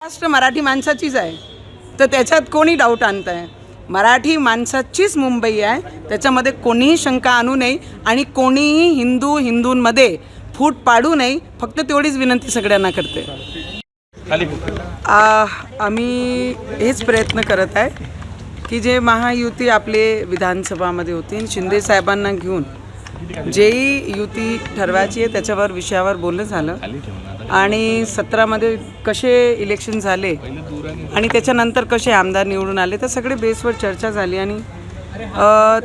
महाराष्ट्र मराठी माणसाचीच आहे, तर त्याच्यात कोणी डाऊट आणत आहे? मराठी माणसाचीच मुंबई आहे, त्याच्यामध्ये कोणीही शंका आणू नये आणि कोणीही हिंदूंमध्ये फूट पाडू नये. फक्त तेवढीच विनंती सगळ्यांना करते. आम्ही हेच प्रयत्न करत आहे की जे महायुती आपले विधानसभामध्ये होती, शिंदे साहेबांना घेऊन जेही युती ठरवायची आहे त्याच्यावर विषयावर बोलणं झालं आणि 17मध्ये कसे इलेक्शन झाले आणि त्याच्यानंतर कसे आमदार निवडून आले तर सगळे बेसवर चर्चा झाली आणि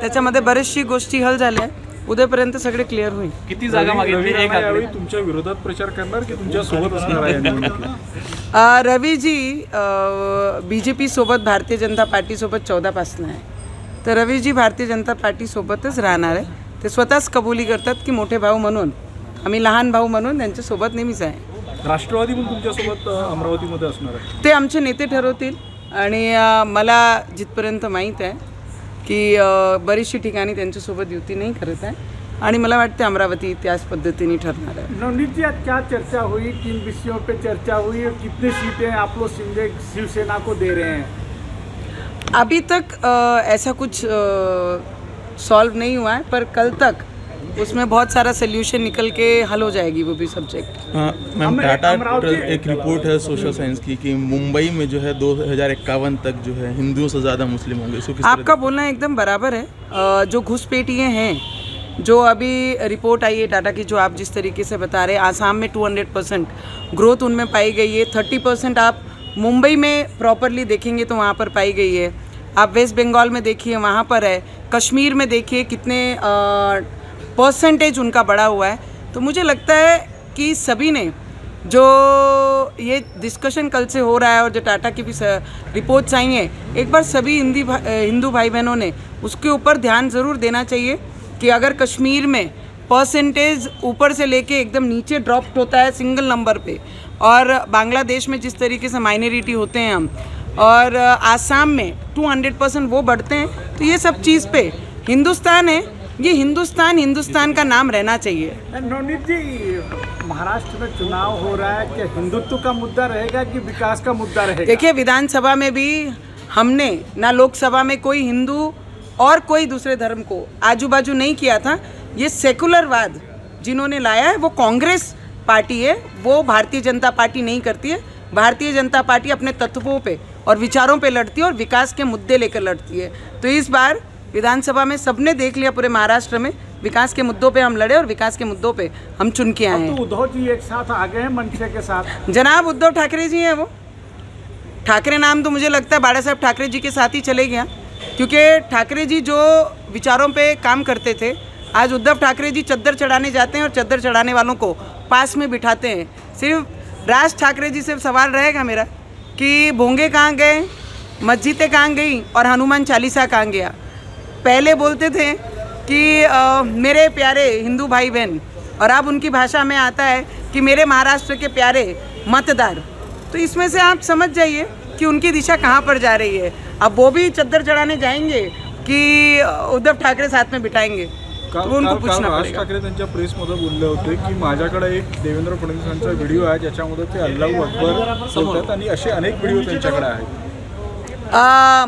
त्याच्यामध्ये बरेचशी गोष्टी हल झाल्या. उद्यापर्यंत सगळे क्लिअर होईल. किती जागा मागितली? एक यावेळी तुमच्या विरोधात प्रचार करणार की तुमच्या सोबत असणार आहे? रवीजी BJP सोबत भारतीय जनता पार्टीसोबत 14 पासून आहे, तर रवीजी भारतीय जनता पार्टीसोबतच राहणार आहे. ते स्वतःच कबुली करतात की मोठे भाऊ म्हणून, आम्ही लहान भाऊ म्हणून त्यांच्यासोबत नेहमीच आहे. राष्ट्रवादी पण तुमच्यासोबत अमरावतीमध्ये असणार आहे? ते आमचे नेते ठरवतील आणि मला जिथपर्यंत माहीत आहे की बरीचशी ठिकाणी त्यांच्यासोबत युती नाही करत आहे आणि मला वाटते अमरावती त्याच पद्धतीने ठरणार आहे. नवनीत जी, आज क्या चर्चा हुई? किन विषयों पे चर्चा हुई और कितनी सीटें आप लोग शिवसेना को दे रहे हैं? अभी तक ऐसा कुछ सॉल्व नहीं हुआ है, पर कल तक उसमें बहुत सारा सोल्यूशन निकल के हल हो जाएगी वो भी सब्जेक्ट. मैम, टाटा एक रिपोर्ट है सोशल साइंस की कि मुंबई में जो है 2051 तक जो है हिंदुओं से ज़्यादा मुस्लिम होंगे. इसको किस तरह आपका बोलना एकदम बराबर है. जो घुसपैठिए हैं, जो अभी रिपोर्ट आई है टाटा की, जो आप जिस तरीके से बता रहे हैं, आसाम में 200% ग्रोथ उनमें पाई गई है. 30% आप मुंबई में प्रॉपरली देखेंगे तो वहाँ पर पाई गई है. आप वेस्ट बंगाल में देखिए वहाँ पर है. कश्मीर में देखिए कितने परसेंटेज उनका बढ़ा हुआ है. तो मुझे लगता है कि सभी ने जो ये डिस्कशन कल से हो रहा है और जो टाटा की भी रिपोर्ट्स आई हैं, एक बार सभी हिंदू भाई बहनों ने उसके ऊपर ध्यान ज़रूर देना चाहिए कि अगर कश्मीर में परसेंटेज ऊपर से लेके एकदम नीचे ड्रॉप होता है सिंगल नंबर पे, और बांग्लादेश में जिस तरीके से माइनॉरिटी होते हैं हम, और आसाम में 200% वो बढ़ते हैं, तो ये सब चीज़ पे हिंदुस्तान है, ये हिंदुस्तान का नाम रहना चाहिए. नवनीत जी, महाराष्ट्र में चुनाव हो रहा है, क्या हिंदुत्व का मुद्दा रहेगा कि विकास का मुद्दा रहेगा? देखिए, विधानसभा में भी हमने ना लोकसभा में कोई हिंदू और कोई दूसरे धर्म को आजू बाजू नहीं किया था. ये सेकुलरवाद जिन्होंने लाया है वो कांग्रेस पार्टी है, वो भारतीय जनता पार्टी नहीं करती है. भारतीय जनता पार्टी अपने तत्वों पे और विचारों पे लड़ती है और विकास के मुद्दे लेकर लड़ती है. तो इस बार विधानसभा में सबने देख लिया, पूरे महाराष्ट्र में विकास के मुद्दों पे हम लड़े और विकास के मुद्दों पे हम चुन के आए हैं. तो उद्धव जी एक साथ आ गए हैं मनसे के साथ. जनाब उद्धव ठाकरे जी हैं. वो ठाकरे नाम तो मुझे लगता है बाला साहब ठाकरे जी के साथ ही चले गया, क्योंकि ठाकरे जी जो विचारों पे काम करते थे, आज उद्धव ठाकरे जी चद्दर चढ़ाने जाते हैं और चद्दर चढ़ाने वालों को पास में बिठाते हैं. सिर्फ राज ठाकरे जी से सवाल रहेगा मेरा कि भोंगे कहाँ गए, मस्जिदें कहाँ गई और हनुमान चालीसा कहाँ गया. पहले बोलते थे कि मेरे प्यारे हिंदू भाई बहन, और अब उनकी भाषा में आता है कि मेरे महाराष्ट्र के प्यारे मतदार. तो इसमें से आप समझ जाइए कि उनकी दिशा कहाँ पर जा रही है. अब वो भी चद्दर चढ़ाने जाएंगे कि उद्धव ठाकरे साथ में बिठाएंगे, तो उनको पूछना राज पड़ेगा. ठाकरे त्यांच्या प्रेसमध्ये बोलले होते की माझ्याकडे एक देवेंद्र फडणवीसांचा व्हिडिओ आहे ज्याच्यामध्ये ते अल्लाहू अकबर बोलतात आणि असे अनेक व्हिडिओ त्यांच्याकडे आहेत.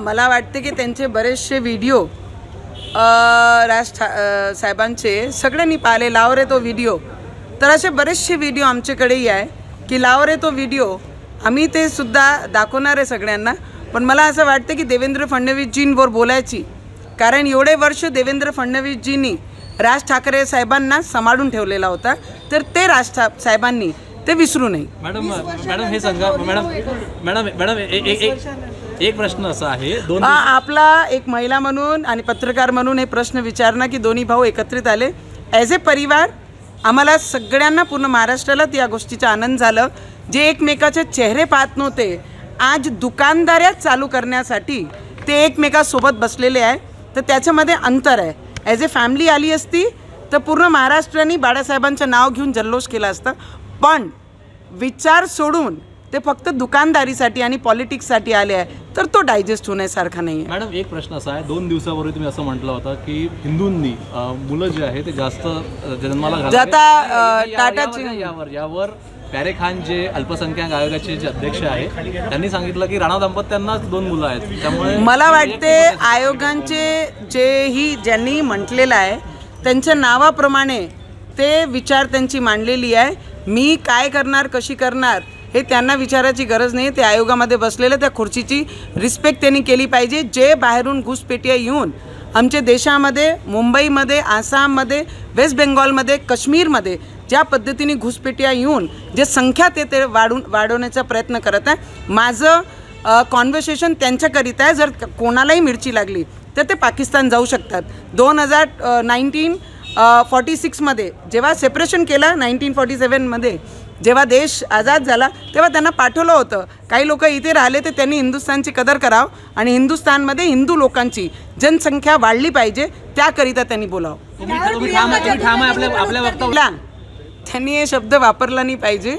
मला वाटते की त्यांचे बरेचसे व्हिडिओ साहेबांचे सगळ्यांनी पाहिले. लाव रे तो व्हिडिओ, तर असे बरेचसे व्हिडिओ आमच्याकडेही आहे की लाव रे तो व्हिडिओ. आम्ही ते सुद्धा दाखवणार आहे सगळ्यांना. पण मला असं वाटतं की देवेंद्र फडणवीसजींवर बोलायची, कारण एवढे वर्ष देवेंद्र फडणवीसजींनी राज ठाकरे साहेबांना सांभाळून ठेवलेला होता, तर ते राज साहेबांनी ते विसरू नये. मॅडम हे सांगा. मॅडम एक प्रश्न असा आहे, आपला एक महिला म्हणून आणि पत्रकार म्हणून हे प्रश्न विचारणं की दोन्ही भाऊ एकत्रित आले ॲज ए परिवार. आम्हाला सगळ्यांना पूर्ण महाराष्ट्राला या गोष्टीचा आनंद झालं. जे एकमेकाचे चेहरे पाहत नव्हते, आज दुकानदाऱ्या चालू करण्यासाठी ते एकमेकासोबत बसलेले आहे, तर त्याच्यामध्ये अंतर आहे. ॲज ए फॅमिली आली असती तर पूर्ण महाराष्ट्राने बाळासाहेबांचं नाव घेऊन जल्लोष केला असता, पण विचार सोडून ते फक्त दुकानदारीसाठी आणि पॉलिटिक्ससाठी आले आहे, तर तो डायजेस्ट होण्यासारखा नाही आहे. मॅडम एक प्रश्न असा आहे, 2 दिवसापूर्वी तुम्ही असं म्हटलं होतं की हिंदूंनी मुलं जे आहे ते जास्त जन्माला आता टाटाची यावर प्यारे खान जे अल्पसंख्याक आयोगाचे जे अध्यक्ष आहे त्यांनी सांगितलं की राणा दाम्पत्यांनाच 2 मुलं आहेत, त्यामुळे मला वाटते आयोगांचे जेही ज्यांनी म्हटलेलं आहे त्यांच्या नावाप्रमाणे ते विचार त्यांची मांडलेली आहे. मी काय करणार कशी करणार हे त्यांना विचारायची गरज नाही. ते आयोगामध्ये बसलेलं त्या खुर्चीची रिस्पेक्ट त्यांनी केली पाहिजे. जे बाहेरून घुसपेटिया येऊन आमच्या देशामध्ये मुंबईमध्ये आसाममध्ये वेस्ट बेंगॉलमध्ये काश्मीरमध्ये ज्या पद्धतीने घुसपेटिया येऊन जे संख्या ते वाढवण्याचा प्रयत्न करत आहे. माझं कॉन्व्हर्सेशन त्यांच्याकरिता आहे. जर कोणालाही मिरची लागली तर ते पाकिस्तान जाऊ शकतात. 1946मध्ये जेव्हा सेपरेशन केलं 1947मध्ये जेव्हा देश आझाद झाला तेव्हा त्यांना पाठवलं होतं. काही लोक इथे राहिले तर त्यांनी हिंदुस्थानची कदर करावं आणि हिंदुस्थानमध्ये हिंदू लोकांची जनसंख्या वाढली पाहिजे त्याकरिता त्यांनी बोलावं. तुम्ही ठाम आहे आपल्या वक्तव्याला. त्यांनी हे शब्द वापरला नाही पाहिजे.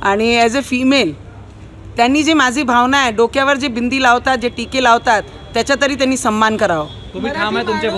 आणि ॲज अ फिमेल त्यांनी जी माझी भावना आहे डोक्यावर जे बिंदी लावतात जे टीके लावतात त्याचा तरी त्यांनी सन्मान करावा. तुम्ही ठाम आहे तुमच्या